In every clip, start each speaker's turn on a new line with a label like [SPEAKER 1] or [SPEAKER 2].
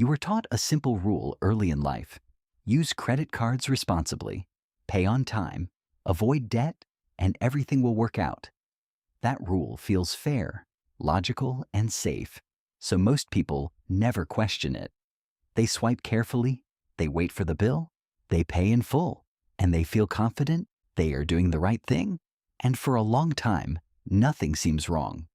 [SPEAKER 1] You were taught a simple rule early in life. Use credit cards responsibly, pay on time, avoid debt, and everything will work out. That rule feels fair, logical, and safe, so most people never question it. They swipe carefully, they wait for the bill, they pay in full, and they feel confident they are doing the right thing. And for a long time, nothing seems wrong.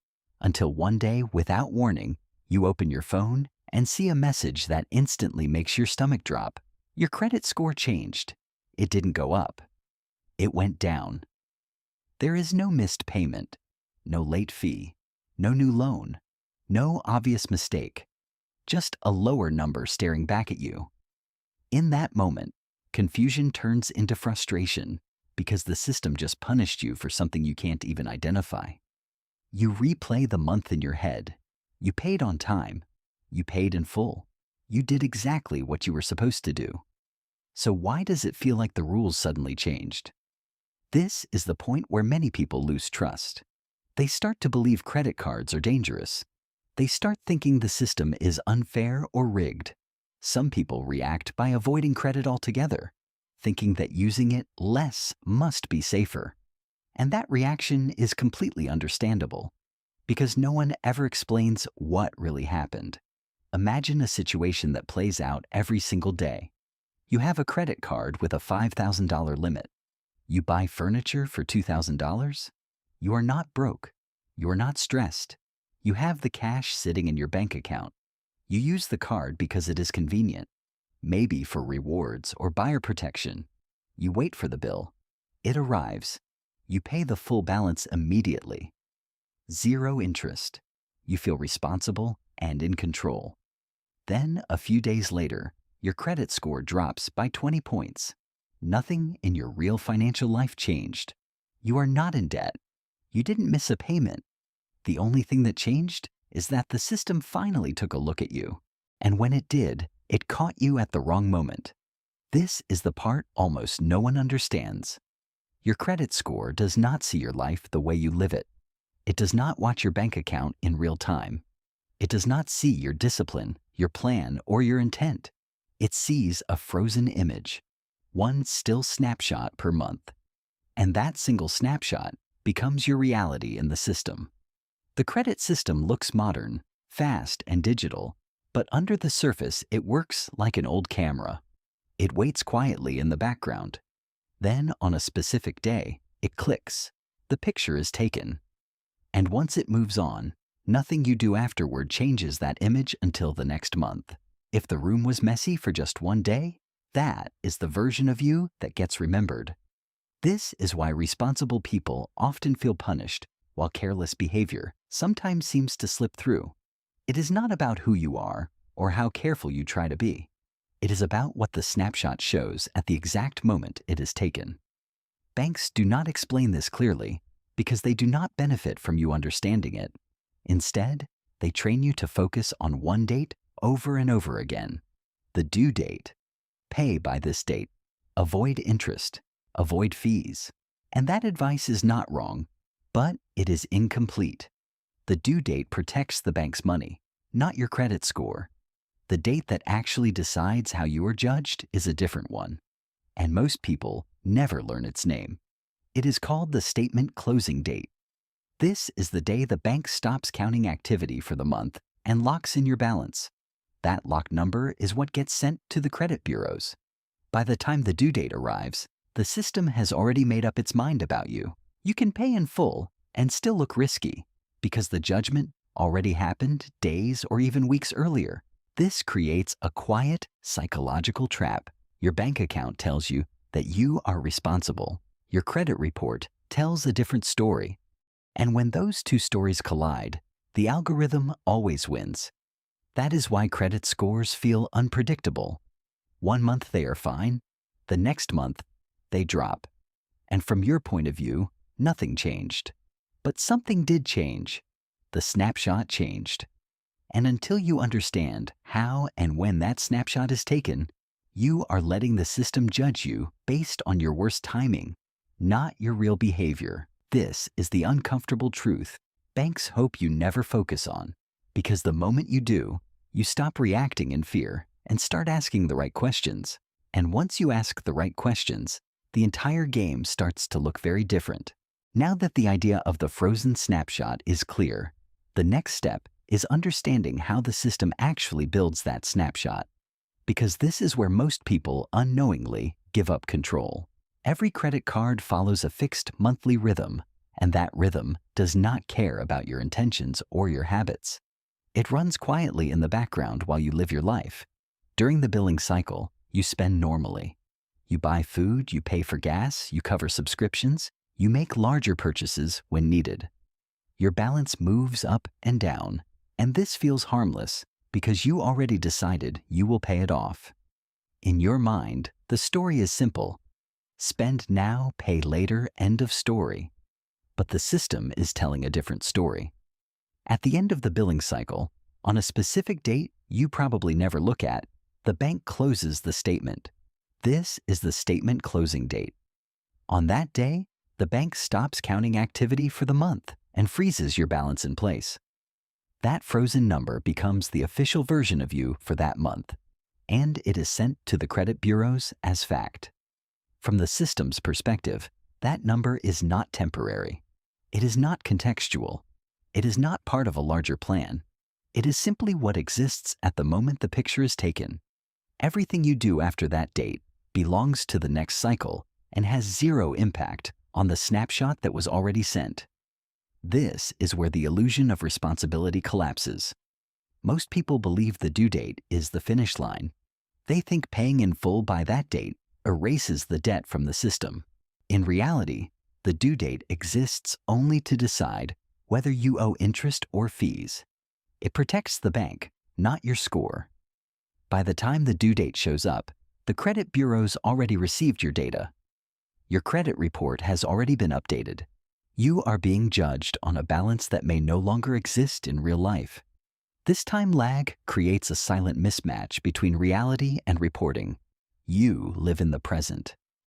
[SPEAKER 1] Until one day, without warning, you open your phone and see a message that instantly makes your stomach drop. Your credit score changed. It didn't go up. It went down. There is no missed payment, no late fee, no new loan, no obvious mistake, just a lower number staring back at you. In that moment, confusion turns into frustration because the system just punished you for something you can't even identify. You replay the month in your head. You paid on time. You paid in full. You did exactly what you were supposed to do. So why does it feel like the rules suddenly changed? This is the point where many people lose trust. They start to believe credit cards are dangerous. They start thinking the system is unfair or rigged. Some people react by avoiding credit altogether, thinking that using it less must be safer. And that reaction is completely understandable, because no one ever explains what really happened. Imagine a situation that plays out every single day. You have a credit card with a $5,000 limit. You buy furniture for $2,000. You are not broke. You are not stressed. You have the cash sitting in your bank account. You use the card because it is convenient, maybe for rewards or buyer protection. You wait for the bill. It arrives. You pay the full balance immediately. Zero interest. You feel responsible and in control. Then, a few days later, your credit score drops by 20 points. Nothing in your real financial life changed. You are not in debt. You didn't miss a payment. The only thing that changed is that the system finally took a look at you. And when it did, it caught you at the wrong moment. This is the part almost no one understands. Your credit score does not see your life the way you live it. It does not watch your bank account in real time. It does not see your discipline, your plan, or your intent. It sees a frozen image, one still snapshot per month. And that single snapshot becomes your reality in the system. The credit system looks modern, fast, and digital, but under the surface it works like an old camera. It waits quietly in the background. Then, on a specific day, it clicks. The picture is taken. And once it moves on, nothing you do afterward changes that image until the next month. If the room was messy for just one day, that is the version of you that gets remembered. This is why responsible people often feel punished, while careless behavior sometimes seems to slip through. It is not about who you are or how careful you try to be. It is about what the snapshot shows at the exact moment it is taken. Banks do not explain this clearly because they do not benefit from you understanding it. Instead, they train you to focus on one date over and over again. The due date. Pay by this date. Avoid interest. Avoid fees. And that advice is not wrong, but it is incomplete. The due date protects the bank's money, not your credit score. The date that actually decides how you are judged is a different one, and most people never learn its name. It is called the statement closing date. This is the day the bank stops counting activity for the month and locks in your balance. That locked number is what gets sent to the credit bureaus. By the time the due date arrives, the system has already made up its mind about you. You can pay in full and still look risky because the judgment already happened days or even weeks earlier. This creates a quiet, psychological trap. Your bank account tells you that you are responsible. Your credit report tells a different story. And when those two stories collide, the algorithm always wins. That is why credit scores feel unpredictable. One month they are fine, the next month they drop. And from your point of view, nothing changed. But something did change. The snapshot changed. And until you understand how and when that snapshot is taken, you are letting the system judge you based on your worst timing, not your real behavior. This is the uncomfortable truth banks hope you never focus on, because the moment you do, You stop reacting in fear and start asking the right questions. And once you ask the right questions, the entire game starts to look very different. Now that the idea of the frozen snapshot is clear, the next step is understanding how the system actually builds that snapshot. Because this is where most people unknowingly give up control. Every credit card follows a fixed monthly rhythm, and that rhythm does not care about your intentions or your habits. It runs quietly in the background while you live your life. During the billing cycle, you spend normally. You buy food, you pay for gas, you cover subscriptions, you make larger purchases when needed. Your balance moves up and down, and this feels harmless because you already decided you will pay it off. In your mind, the story is simple. Spend now, pay later, end of story. But the system is telling a different story. At the end of the billing cycle, on a specific date you probably never look at, the bank closes the statement. This is the statement closing date. On that day, the bank stops counting activity for the month and freezes your balance in place. That frozen number becomes the official version of you for that month, and it is sent to the credit bureaus as fact. From the system's perspective, that number is not temporary. It is not contextual. It is not part of a larger plan. It is simply what exists at the moment the picture is taken. Everything you do after that date belongs to the next cycle and has zero impact on the snapshot that was already sent. This is where the illusion of responsibility collapses. Most people believe the due date is the finish line. They think paying in full by that date erases the debt from the system. In reality, the due date exists only to decide whether you owe interest or fees. It protects the bank, not your score. By the time the due date shows up, the credit bureaus already received your data. Your credit report has already been updated. You are being judged on a balance that may no longer exist in real life. This time lag creates a silent mismatch between reality and reporting. You live in the present.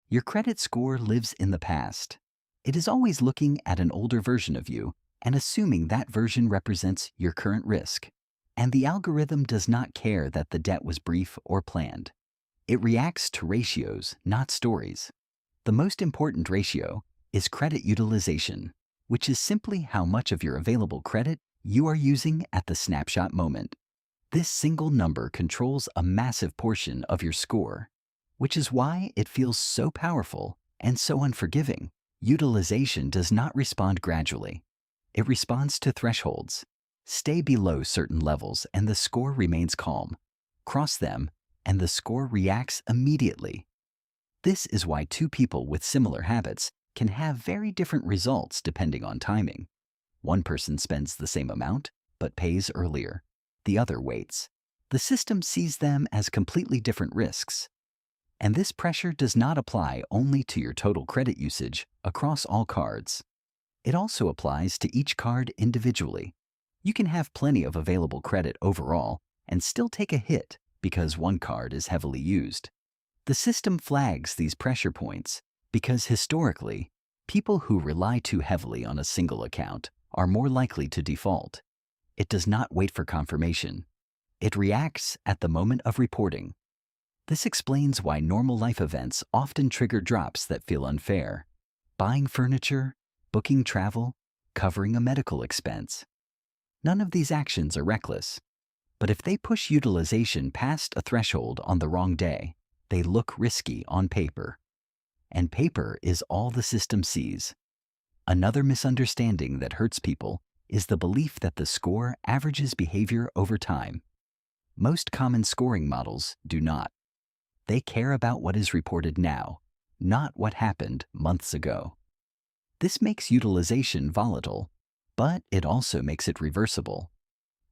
[SPEAKER 1] Your credit score lives in the past. It is always looking at an older version of you and assuming that version represents your current risk. And the algorithm does not care that the debt was brief or planned. It reacts to ratios, not stories. The most important ratio is credit utilization, which is simply how much of your available credit you are using at the snapshot moment. This single number controls a massive portion of your score, which is why it feels so powerful and so unforgiving. Utilization does not respond gradually. It responds to thresholds. Stay below certain levels and the score remains calm. Cross them and the score reacts immediately. This is why two people with similar habits can have very different results depending on timing. One person spends the same amount, but pays earlier. The other waits. The system sees them as completely different risks. And this pressure does not apply only to your total credit usage across all cards. It also applies to each card individually. You can have plenty of available credit overall and still take a hit because one card is heavily used. The system flags these pressure points because historically, people who rely too heavily on a single account are more likely to default. It does not wait for confirmation. It reacts at the moment of reporting. This explains why normal life events often trigger drops that feel unfair. Buying furniture, booking travel, covering a medical expense. None of these actions are reckless. But if they push utilization past a threshold on the wrong day, they look risky on paper. And paper is all the system sees. Another misunderstanding that hurts people is the belief that the score averages behavior over time. Most common scoring models do not. They care about what is reported now, not what happened months ago. This makes utilization volatile, but it also makes it reversible.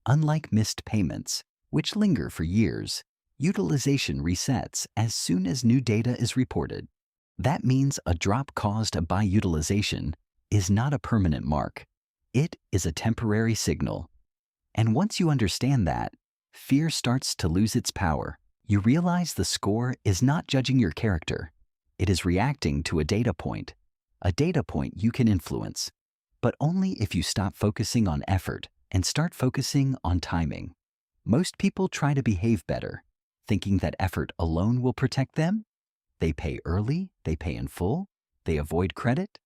[SPEAKER 1] Unlike missed payments, which linger for years, utilization resets as soon as new data is reported. That means a drop caused by utilization is not a permanent mark. It is a temporary signal. And once you understand that, fear starts to lose its power. You realize the score is not judging your character. It is reacting to a data point you can influence, but only if you stop focusing on effort and start focusing on timing. Most people try to behave better, thinking that effort alone will protect them. They pay early, they pay in full, they avoid credit.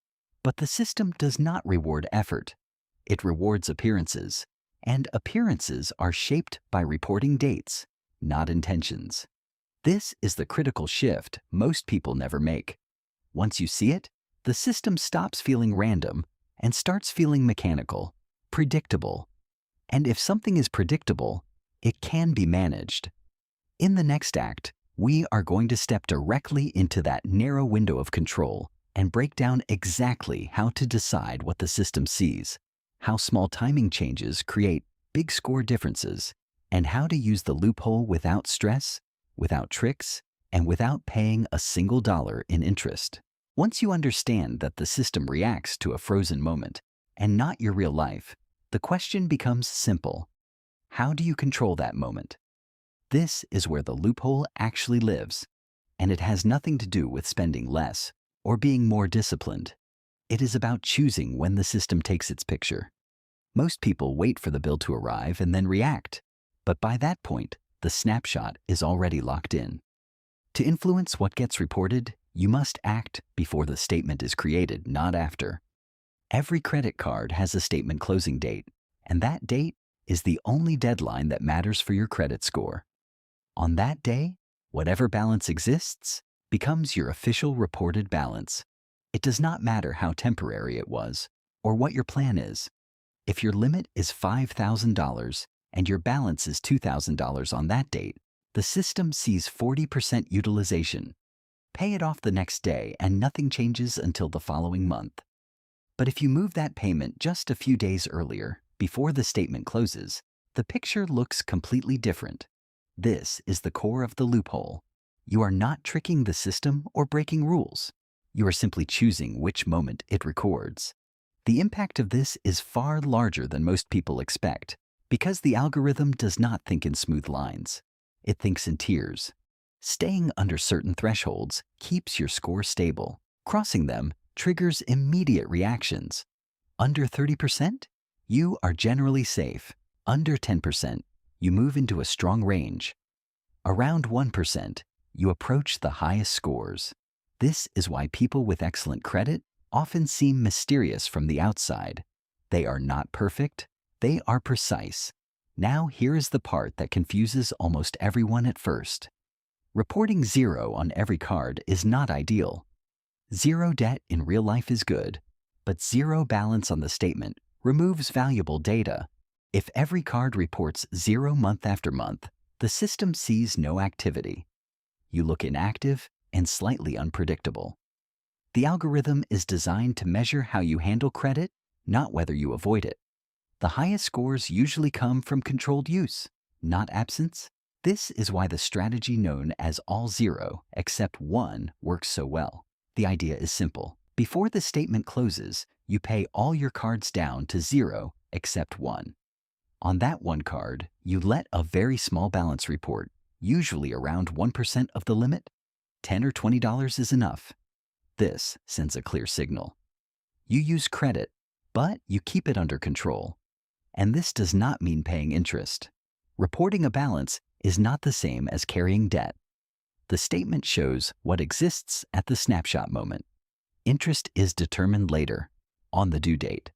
[SPEAKER 1] But the system does not reward effort. It rewards appearances, and appearances are shaped by reporting dates, not intentions. This is the critical shift most people never make. Once you see it, the system stops feeling random and starts feeling mechanical, predictable. And if something is predictable, it can be managed. In the next act, we are going to step directly into that narrow window of control and break down exactly how to decide what the system sees, how small timing changes create big score differences, and how to use the loophole without stress, without tricks, and without paying a single dollar in interest. Once you understand that the system reacts to a frozen moment and not your real life, the question becomes simple. How do you control that moment? This is where the loophole actually lives, and it has nothing to do with spending less or being more disciplined. It is about choosing when the system takes its picture. Most people wait for the bill to arrive and then react, but by that point, the snapshot is already locked in. To influence what gets reported, you must act before the statement is created, not after. Every credit card has a statement closing date, and that date is the only deadline that matters for your credit score. On that day, whatever balance exists becomes your official reported balance. It does not matter how temporary it was or what your plan is. If your limit is $5,000 and your balance is $2,000 on that date, the system sees 40% utilization. Pay it off the next day and nothing changes until the following month. But if you move that payment just a few days earlier, before the statement closes, the picture looks completely different. This is the core of the loophole. You are not tricking the system or breaking rules. You are simply choosing which moment it records. The impact of this is far larger than most people expect, because the algorithm does not think in smooth lines. It thinks in tiers. Staying under certain thresholds keeps your score stable. Crossing them triggers immediate reactions. Under 30%, you are generally safe. Under 10%, you move into a strong range. Around 1%, you approach the highest scores. This is why people with excellent credit often seem mysterious from the outside. They are not perfect, they are precise. Now here is the part that confuses almost everyone at first. Reporting zero on every card is not ideal. Zero debt in real life is good, but zero balance on the statement removes valuable data. If every card reports zero month after month, the system sees no activity. You look inactive and slightly unpredictable. The algorithm is designed to measure how you handle credit, not whether you avoid it. The highest scores usually come from controlled use, not absence. This is why the strategy known as all zero except one works so well. The idea is simple. Before the statement closes, you pay all your cards down to zero except one. On that one card, you let a very small balance report, usually around 1% of the limit. $10 or $20 is enough. This sends a clear signal. You use credit, but you keep it under control. And this does not mean paying interest. Reporting a balance is not the same as carrying debt. The statement shows what exists at the snapshot moment. Interest is determined later, on the due date.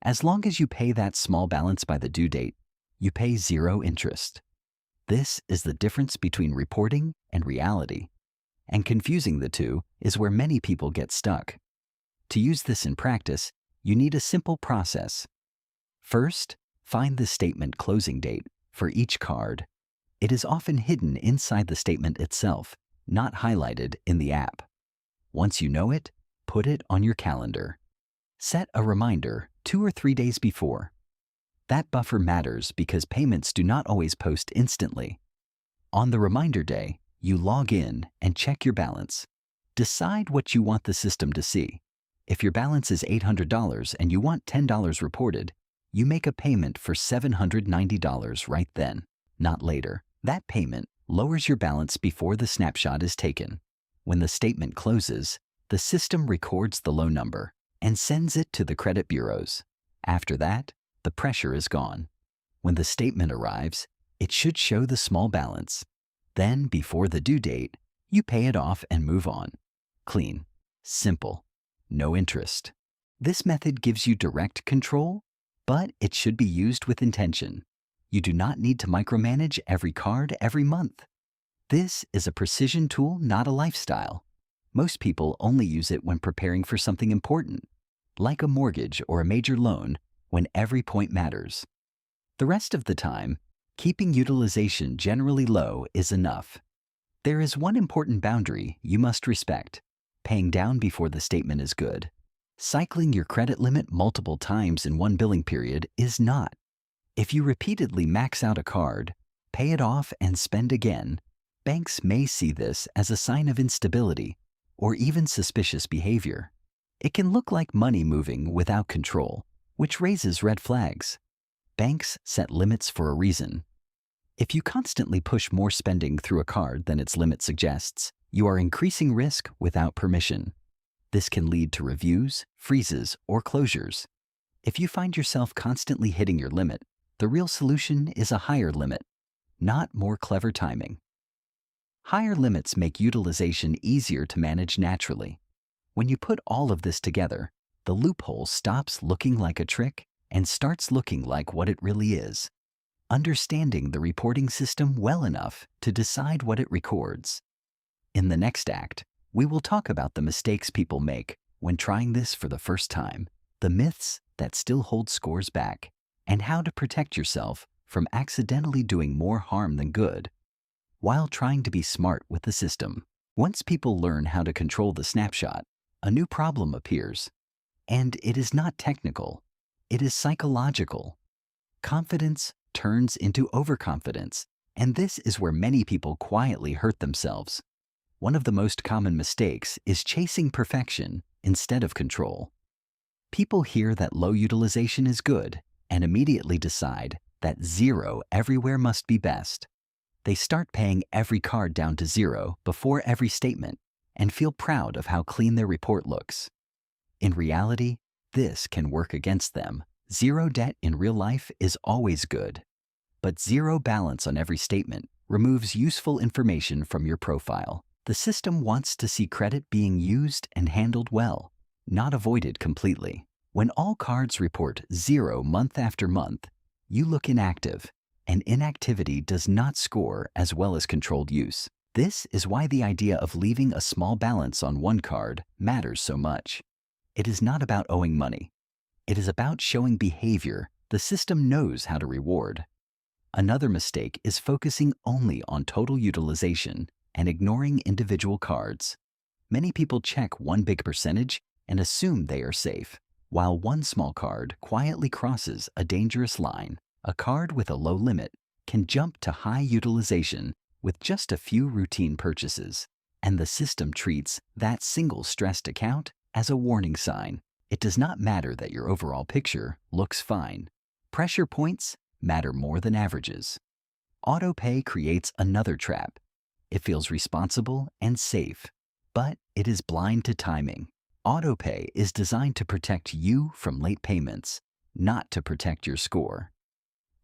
[SPEAKER 1] As long as you pay that small balance by the due date, you pay zero interest. This is the difference between reporting and reality. And confusing the two is where many people get stuck. To use this in practice, you need a simple process. First, find the statement closing date for each card. It is often hidden inside the statement itself, not highlighted in the app. Once you know it, put it on your calendar. Set a reminder 2 or 3 days before. That buffer matters because payments do not always post instantly. On the reminder day, you log in and check your balance. Decide what you want the system to see. If your balance is $800 and you want $10 reported, you make a payment for $790 right then, not later. That payment lowers your balance before the snapshot is taken. When the statement closes, the system records the low number and sends it to the credit bureaus. After that, the pressure is gone. When the statement arrives, It should show the small balance. Then, before the due date, you pay it off and move on. Clean, simple, no interest. This method gives you direct control, but it should be used with intention. You do not need to micromanage every card every month. This is a precision tool, not a lifestyle. Most people only use it when preparing for something important, like a mortgage or a major loan, when every point matters. The rest of the time, keeping utilization generally low is enough. There is one important boundary you must respect: paying down before the statement is good. Cycling your credit limit multiple times in one billing period is not. If you repeatedly max out a card, pay it off and spend again, banks may see this as a sign of instability or even suspicious behavior. It can look like money moving without control, which raises red flags. Banks set limits for a reason. If you constantly push more spending through a card than its limit suggests, you are increasing risk without permission. This can lead to reviews, freezes, or closures. If you find yourself constantly hitting your limit, the real solution is a higher limit, not more clever timing. Higher limits make utilization easier to manage naturally. When you put all of this together, the loophole stops looking like a trick and starts looking like what it really is: understanding the reporting system well enough to decide what it records. In the next act, we will talk about the mistakes people make when trying this for the first time, the myths that still hold scores back, and how to protect yourself from accidentally doing more harm than good while trying to be smart with the system. Once people learn how to control the snapshot, a new problem appears. And it is not technical, it is psychological. Confidence turns into overconfidence, and this is where many people quietly hurt themselves. One of the most common mistakes is chasing perfection instead of control. People hear that low utilization is good and immediately decide that zero everywhere must be best. They start paying every card down to zero before every statement and feel proud of how clean their report looks. In reality, this can work against them. Zero debt in real life is always good. But zero balance on every statement removes useful information from your profile. The system wants to see credit being used and handled well, not avoided completely. When all cards report zero month after month, you look inactive, and inactivity does not score as well as controlled use. This is why the idea of leaving a small balance on one card matters so much. It is not about owing money. It is about showing behavior the system knows how to reward. Another mistake is focusing only on total utilization and ignoring individual cards. Many people check one big percentage and assume they are safe, while one small card quietly crosses a dangerous line. A card with a low limit can jump to high utilization with just a few routine purchases, and the system treats that single stressed account as a warning sign. It does not matter that your overall picture looks fine. Pressure points matter more than averages. Autopay creates another trap. It feels responsible and safe, but it is blind to timing. Autopay is designed to protect you from late payments, not to protect your score.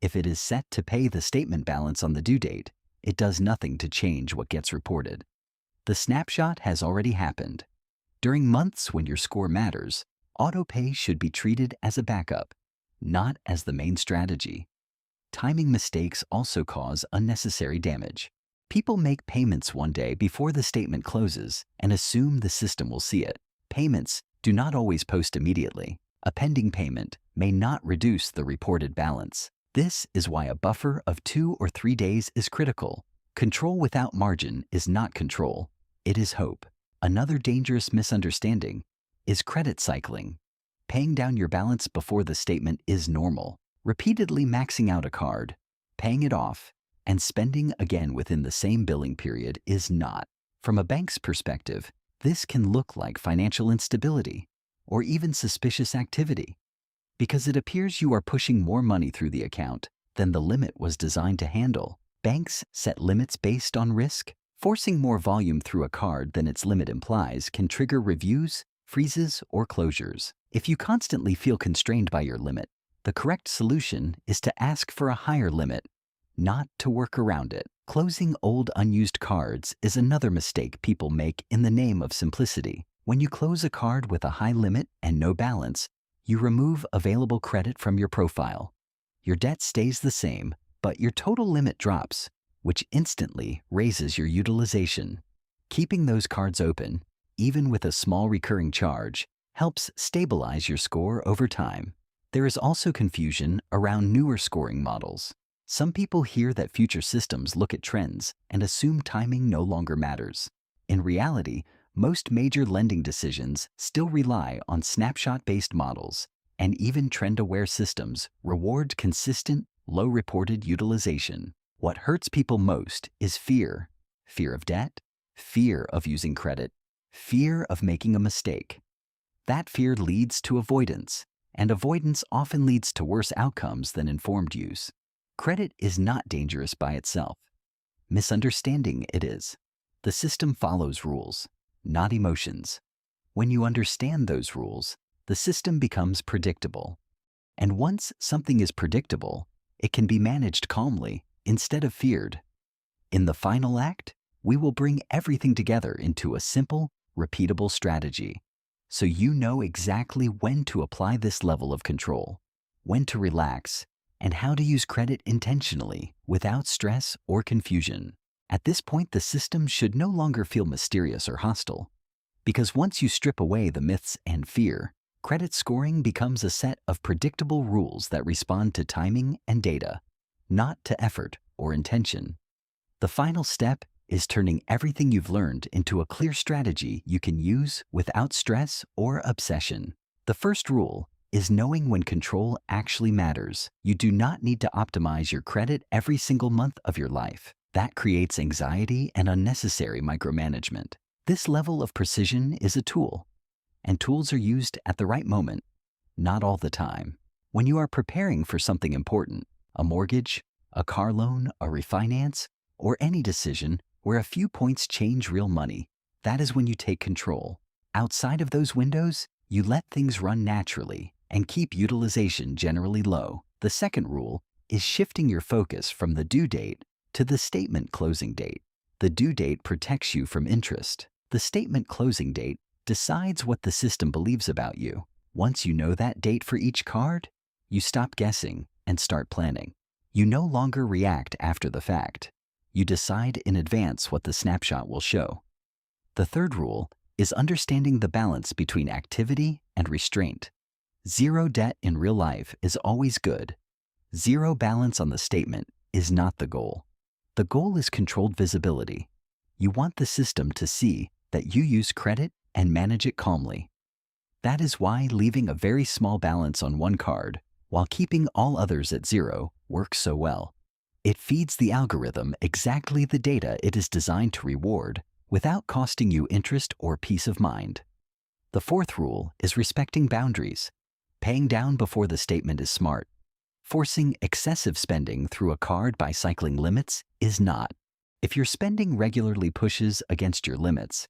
[SPEAKER 1] If it is set to pay the statement balance on the due date, it does nothing to change what gets reported. The snapshot has already happened. During months when your score matters, autopay should be treated as a backup, not as the main strategy. Timing mistakes also cause unnecessary damage. People make payments one day before the statement closes and assume the system will see it. Payments do not always post immediately. A pending payment may not reduce the reported balance. This is why a buffer of 2 or 3 days is critical. Control without margin is not control, it is hope. Another dangerous misunderstanding is credit cycling. Paying down your balance before the statement is normal. Repeatedly maxing out a card, paying it off, and spending again within the same billing period is not. From a bank's perspective, this can look like financial instability or even suspicious activity, because it appears you are pushing more money through the account than the limit was designed to handle. Banks set limits based on risk. Forcing more volume through a card than its limit implies can trigger reviews, freezes, or closures. If you constantly feel constrained by your limit, the correct solution is to ask for a higher limit, not to work around it. Closing old unused cards is another mistake people make in the name of simplicity. When you close a card with a high limit and no balance, you remove available credit from your profile. Your debt stays the same, but your total limit drops, which instantly raises your utilization. Keeping those cards open, even with a small recurring charge, helps stabilize your score over time. There is also confusion around newer scoring models. Some people hear that future systems look at trends and assume timing no longer matters. In reality, most major lending decisions still rely on snapshot-based models, and even trend-aware systems reward consistent, low-reported utilization. What hurts people most is fear. Fear of debt, fear of using credit, fear of making a mistake. That fear leads to avoidance, and avoidance often leads to worse outcomes than informed use. Credit is not dangerous by itself. Misunderstanding it is. The system follows rules, not emotions. When you understand those rules, the system becomes predictable. And once something is predictable, it can be managed calmly instead of feared. In the final act, we will bring everything together into a simple, repeatable strategy, so you know exactly when to apply this level of control, when to relax, and how to use credit intentionally without stress or confusion. At this point, the system should no longer feel mysterious or hostile, because once you strip away the myths and fear, credit scoring becomes a set of predictable rules that respond to timing and data, not to effort or intention. The final step is turning everything you've learned into a clear strategy you can use without stress or obsession. The first rule is knowing when control actually matters. You do not need to optimize your credit every single month of your life. That creates anxiety and unnecessary micromanagement. This level of precision is a tool, and tools are used at the right moment, not all the time. When you are preparing for something important, a mortgage, a car loan, a refinance, or any decision where a few points change real money, that is when you take control. Outside of those windows, you let things run naturally and keep utilization generally low. The second rule is shifting your focus from the due date to the statement closing date. The due date protects you from interest. The statement closing date decides what the system believes about you. Once you know that date for each card, you stop guessing and start planning. You no longer react after the fact. You decide in advance what the snapshot will show. The third rule is understanding the balance between activity and restraint. Zero debt in real life is always good. Zero balance on the statement is not the goal. The goal is controlled visibility. You want the system to see that you use credit and manage it calmly. That is why leaving a very small balance on one card while keeping all others at zero works so well. It feeds the algorithm exactly the data it is designed to reward without costing you interest or peace of mind. The fourth rule is respecting boundaries. Paying down before the statement is smart. Forcing excessive spending through a card by cycling limits is not. If your spending regularly pushes against your limits,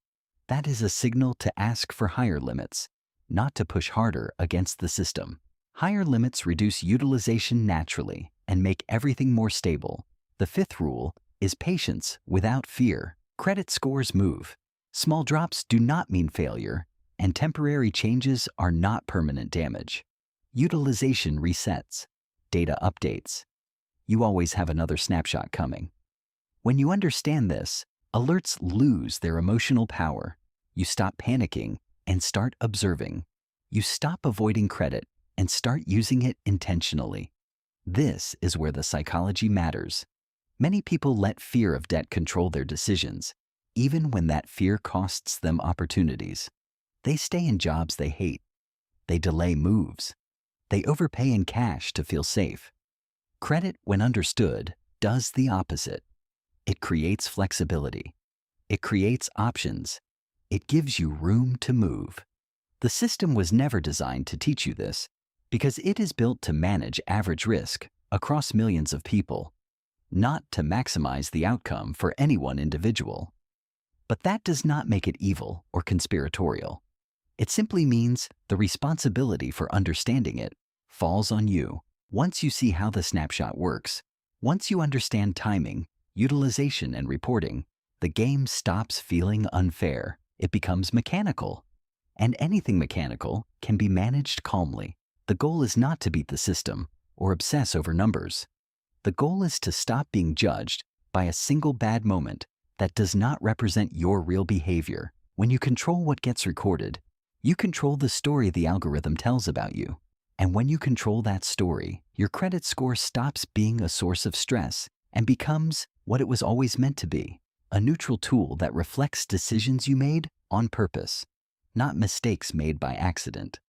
[SPEAKER 1] that is a signal to ask for higher limits, not to push harder against the system. Higher limits reduce utilization naturally and make everything more stable. The fifth rule is patience without fear. Credit scores move. Small drops do not mean failure, and temporary changes are not permanent damage. Utilization resets. Data updates. You always have another snapshot coming. When you understand this, alerts lose their emotional power. You stop panicking and start observing. You stop avoiding credit and start using it intentionally. This is where the psychology matters. Many people let fear of debt control their decisions, even when that fear costs them opportunities. They stay in jobs they hate. They delay moves. They overpay in cash to feel safe. Credit, when understood, does the opposite. It creates flexibility. It creates options. It gives you room to move. The system was never designed to teach you this because it is built to manage average risk across millions of people, not to maximize the outcome for any one individual. But that does not make it evil or conspiratorial. It simply means the responsibility for understanding it falls on you. Once you see how the snapshot works, Once you understand timing, utilization, and reporting, the game stops feeling unfair. It becomes mechanical. And anything mechanical can be managed calmly. The goal is not to beat the system or obsess over numbers. The goal is to stop being judged by a single bad moment that does not represent your real behavior. When you control what gets recorded, you control the story the algorithm tells about you. And when you control that story, your credit score stops being a source of stress and becomes what it was always meant to be, a neutral tool that reflects decisions you made on purpose, not mistakes made by accident.